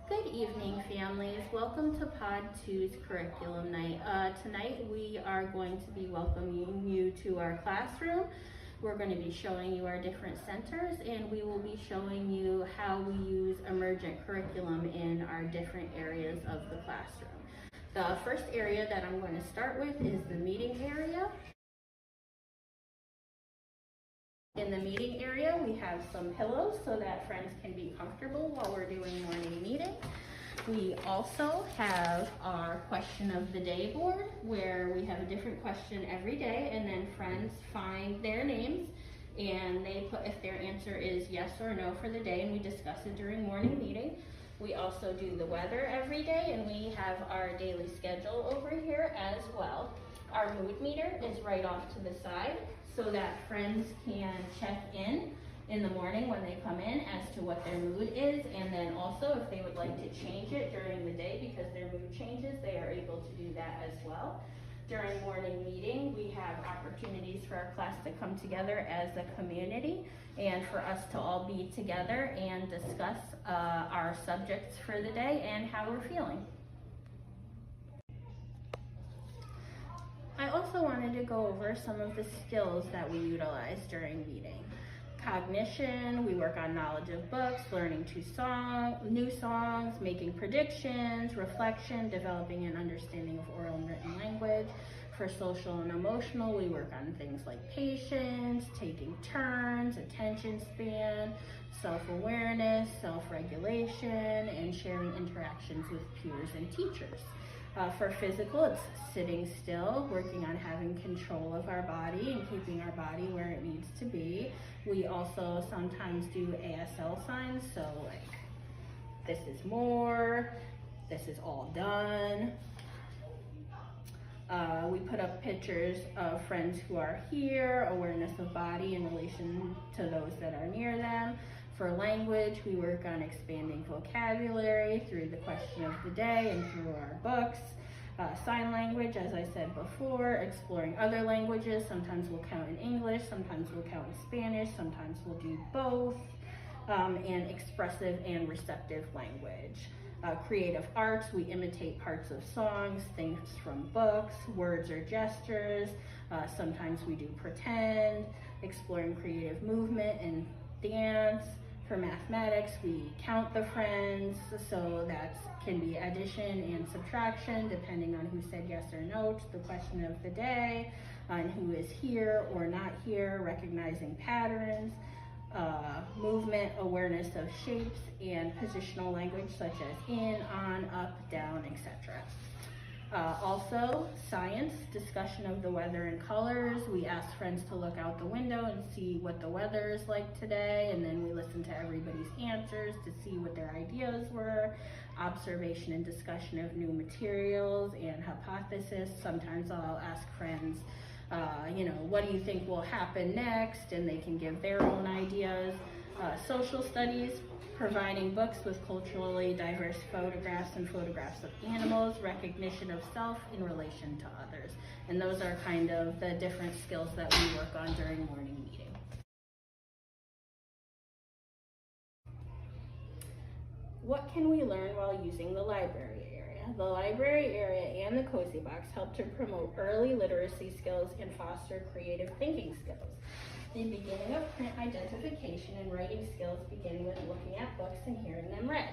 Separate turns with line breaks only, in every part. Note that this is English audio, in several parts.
Good evening, families. Welcome to Pod 2's Curriculum Night. Tonight we are going to be welcoming you to our classroom. We're going to be showing you our different centers, and we will be showing you how we use emergent curriculum in our different areas of the classroom. The first area that I'm going to start with is the meeting area. In the meeting area, we have some pillows so that friends can be comfortable while we're doing morning meeting. We also have our question of the day board, where we have a different question every day, and then friends find their names and they put if their answer is yes or no for the day, and we discuss it during morning meeting. We also do the weather every day, and we have our daily schedule over here as well. Our mood meter is right off to the side so that friends can check in the morning when they come in as to what their mood is, and then also if they would like to change it during the day because their mood changes, they are able to do that as well. During morning meeting, we have opportunities for our class to come together as a community and for us to all be together and discuss our subjects for the day and how we're feeling. I also wanted to go over some of the skills that we utilize during meeting. Cognition, we work on knowledge of books, learning new songs, making predictions, reflection, developing an understanding of oral and written language. For social and emotional, we work on things like patience, taking turns, attention span, self-awareness, self-regulation, and sharing interactions with peers and teachers. For physical, it's sitting still, working on having control of our body and keeping our body where it needs to be. We also sometimes do ASL signs, so like this is more, this is all done. We put up pictures of friends who are here, awareness of body in relation to those that are near them. For language, we work on expanding vocabulary through the question of the day and through our books. Sign language, as I said before, exploring other languages. Sometimes we'll count in English, sometimes we'll count in Spanish, sometimes we'll do both. And expressive and receptive language. Creative arts, we imitate parts of songs, things from books, words or gestures. Sometimes we do pretend, exploring creative movement and dance. For mathematics, we count the friends, so that can be addition and subtraction depending on who said yes or no to the question of the day, and who is here or not here, recognizing patterns. Movement, awareness of shapes, and positional language such as in, on, up, down, etc. Also, science, discussion of the weather and colors. We ask friends to look out the window and see what the weather is like today, and then we listen to everybody's answers to see what their ideas were. Observation and discussion of new materials and hypothesis. Sometimes I'll ask friends, what do you think will happen next? And they can give their own ideas. Social studies, providing books with culturally diverse photographs and photographs of animals, recognition of self in relation to others. And those are kind of the different skills that we work on during morning meeting. What can we learn while using the library area? The library area and the Cozy Box help to promote early literacy skills and foster creative thinking skills. The beginning of print identification and writing skills begin with looking at books and hearing them read.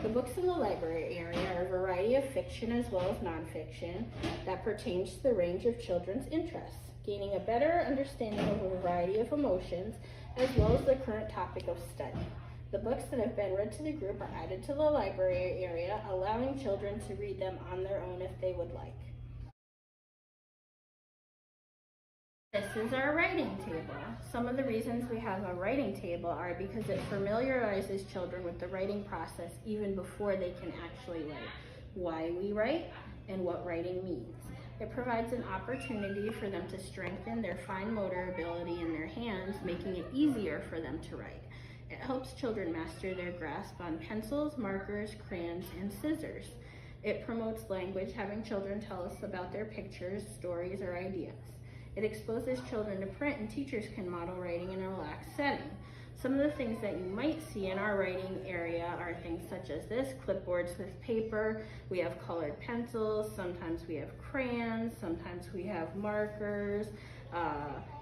The books in the library area are a variety of fiction as well as nonfiction that pertains to the range of children's interests, gaining a better understanding of a variety of emotions as well as the current topic of study. The books that have been read to the group are added to the library area, allowing children to read them on their own if they would like. This is our writing table. Some of the reasons we have a writing table are because it familiarizes children with the writing process even before they can actually write, why we write, and what writing means. It provides an opportunity for them to strengthen their fine motor ability in their hands, making it easier for them to write. It helps children master their grasp on pencils, markers, crayons, and scissors. It promotes language, having children tell us about their pictures, stories, or ideas. It exposes children to print, and teachers can model writing in a relaxed setting. Some of the things that you might see in our writing area are things such as this, clipboards with paper. We have colored pencils, sometimes we have crayons, sometimes we have markers,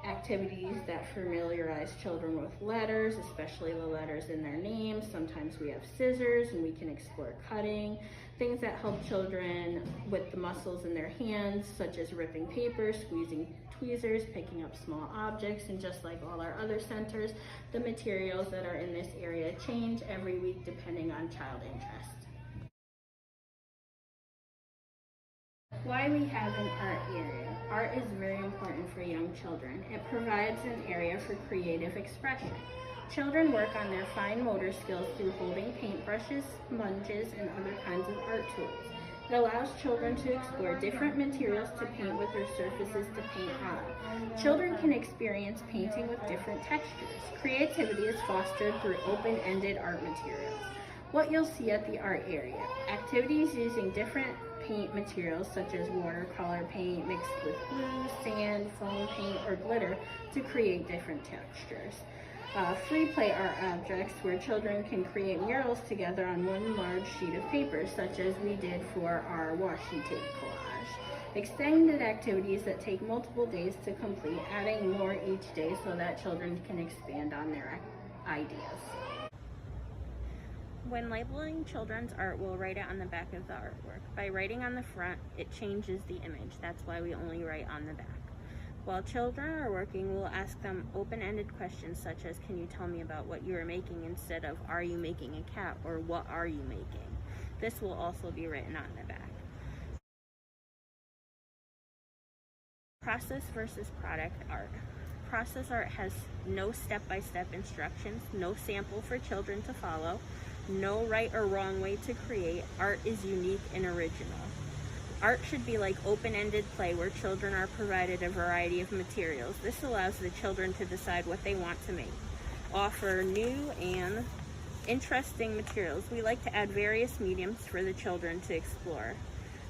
activities that familiarize children with letters, especially the letters in their names. Sometimes we have scissors and we can explore cutting. Things that help children with the muscles in their hands, such as ripping paper, squeezing tweezers, picking up small objects, and just like all our other centers, the materials that are in this area change every week depending on child interest. Why we have an art area. Art is very important for young children. It provides an area for creative expression. Children work on their fine motor skills through holding paintbrushes, sponges, and other kinds of art tools. It allows children to explore different materials to paint with or surfaces to paint on. Children can experience painting with different textures. Creativity is fostered through open-ended art materials. What you'll see at the art area: activities using different paint materials such as watercolor paint mixed with glue, sand, foam paint, or glitter to create different textures. Free play art objects where children can create murals together on one large sheet of paper, such as we did for our washi tape collage. Extended activities that take multiple days to complete, adding more each day so that children can expand on their ideas.
When labeling children's art, we'll write it on the back of the artwork. By writing on the front, it changes the image. That's why we only write on the back. While children are working, we'll ask them open-ended questions such as, can you tell me about what you are making, instead of, are you making a cat, or what are you making? This will also be written on the back. Process versus product art. Process art has no step-by-step instructions, no sample for children to follow, no right or wrong way to create. Art is unique and original. Art should be like open-ended play where children are provided a variety of materials. This allows the children to decide what they want to make. Offer new and interesting materials. We like to add various mediums for the children to explore.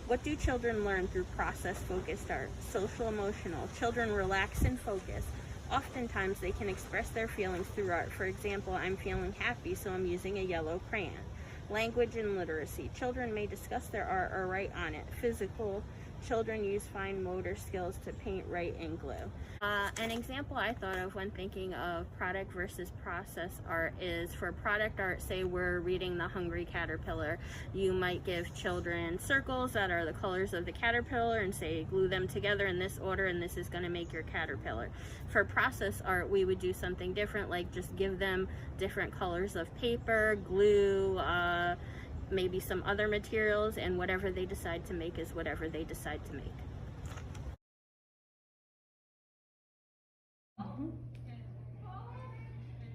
What do children learn through process-focused art? Social-emotional. Children relax and focus. Oftentimes they can express their feelings through art. For example, I'm feeling happy, so I'm using a yellow crayon. Language and literacy. Children may discuss their art or write on it. Physical. Children use fine motor skills to paint, write, and glue. An example I thought of when thinking of product versus process art is, for product art, say we're reading The Hungry Caterpillar, you might give children circles that are the colors of the caterpillar and say glue them together in this order and this is going to make your caterpillar. For process art, we would do something different, like just give them different colors of paper, glue, maybe some other materials, and whatever they decide to make is whatever they decide to make.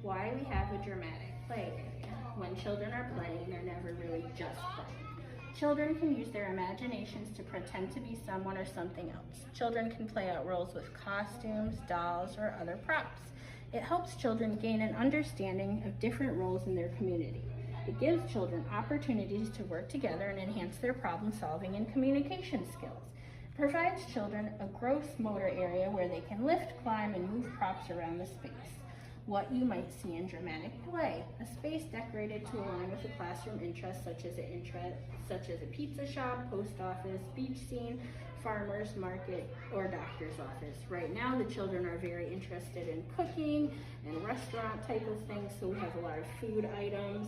Why we have a dramatic play area. When children are playing, they're never really just playing. Children can use their imaginations to pretend to be someone or something else. Children can play out roles with costumes, dolls, or other props. It helps children gain an understanding of different roles in their community. It gives children opportunities to work together and enhance their problem solving and communication skills. It provides children a gross motor area where they can lift, climb, and move props around the space. What you might see in dramatic play: a space decorated to align with a classroom interest, such as a pizza shop, post office, beach scene, farmer's market, or doctor's office. Right now, the children are very interested in cooking and restaurant type of things, so we have a lot of food items,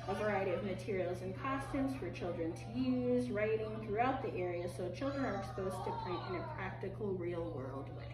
a variety of materials and costumes for children to use, writing throughout the area, so children are exposed to print in a practical, real-world way.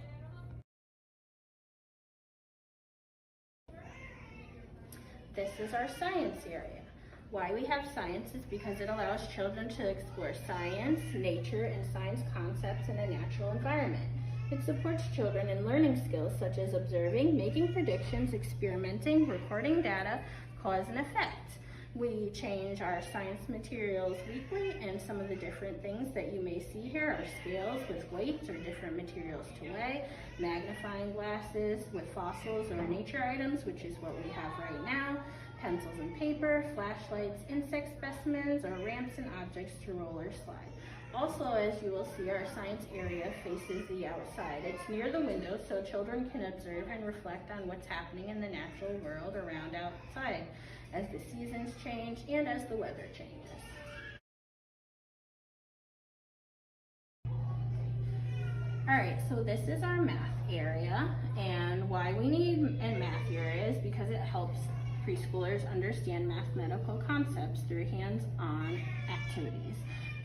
This is our science area. Why we have science is because it allows children to explore science, nature, and science concepts in a natural environment. It supports children in learning skills such as observing, making predictions, experimenting, recording data, cause and effect. We change our science materials weekly, and some of the different things that you may see here are scales with weights or different materials to weigh, magnifying glasses with fossils or nature items, which is what we have right now, pencils and paper, flashlights, insect specimens, or ramps and objects to roll or slide. Also, as you will see, our science area faces the outside. It's near the window, so children can observe and reflect on what's happening in the natural world around outside. as the seasons change and as the weather changes. Alright, so this is our math area, and why we need a math area is because it helps preschoolers understand mathematical concepts through hands-on activities.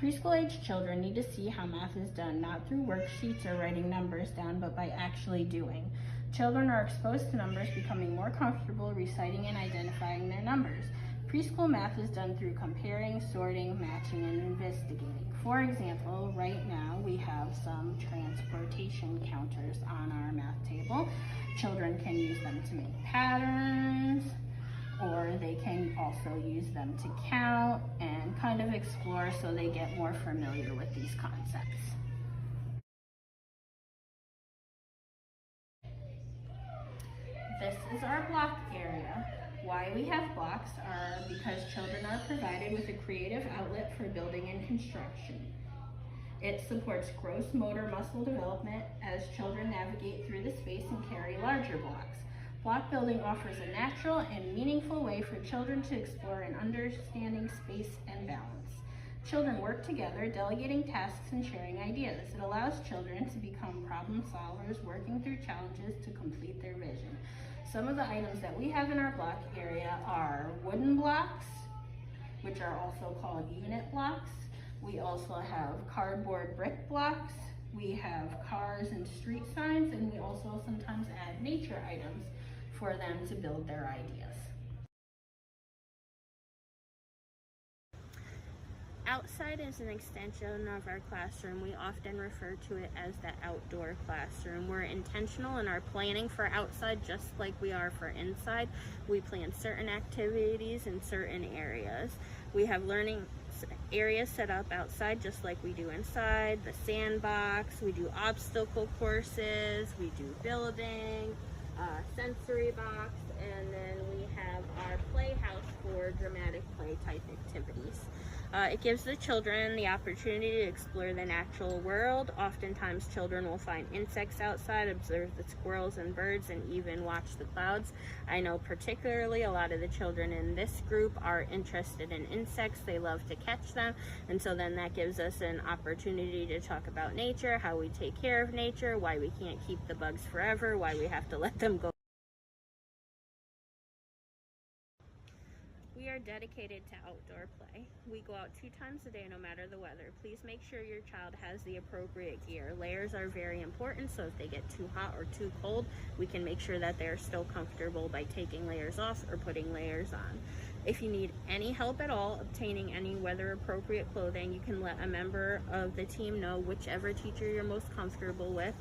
Preschool-age children need to see how math is done, not through worksheets or writing numbers down, but by actually doing. Children are exposed to numbers, becoming more comfortable reciting and identifying their numbers. Preschool math is done through comparing, sorting, matching, and investigating. For example, right now we have some transportation counters on our math table. Children can use them to make patterns, or they can also use them to count and kind of explore so they get more familiar with these concepts. This is our block area. Why we have blocks are because children are provided with a creative outlet for building and construction. It supports gross motor muscle development as children navigate through the space and carry larger blocks. Block building offers a natural and meaningful way for children to explore and understanding space and balance. Children work together, delegating tasks and sharing ideas. It allows children to become problem solvers, working through challenges to complete their vision. Some of the items that we have in our block area are wooden blocks, which are also called unit blocks. We also have cardboard brick blocks. We have cars and street signs, and we also sometimes add nature items for them to build their ideas.
Outside is an extension of our classroom. We often refer to it as the outdoor classroom. We're intentional in our planning for outside just like we are for inside. We plan certain activities in certain areas. We have learning areas set up outside just like we do inside, the sandbox, we do obstacle courses, we do building, sensory box, and then we have our playhouse for dramatic play type activities. It gives the children the opportunity to explore the natural world. Oftentimes children will find insects outside, observe the squirrels and birds, and even watch the clouds. I know particularly a lot of the children in this group are interested in insects. They love to catch them, and so then that gives us an opportunity to talk about nature, how we take care of nature, why we can't keep the bugs forever, why we have to let them go. We are dedicated to outdoor play. We go out 2 times a day no matter the weather. Please make sure your child has the appropriate gear. Layers are very important, so if they get too hot or too cold, we can make sure that they're still comfortable by taking layers off or putting layers on. If you need any help at all obtaining any weather appropriate clothing, you can let a member of the team know, whichever teacher you're most comfortable with.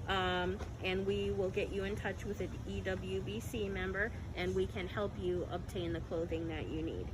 And we will get you in touch with an EWBC member, and we can help you obtain the clothing that you need.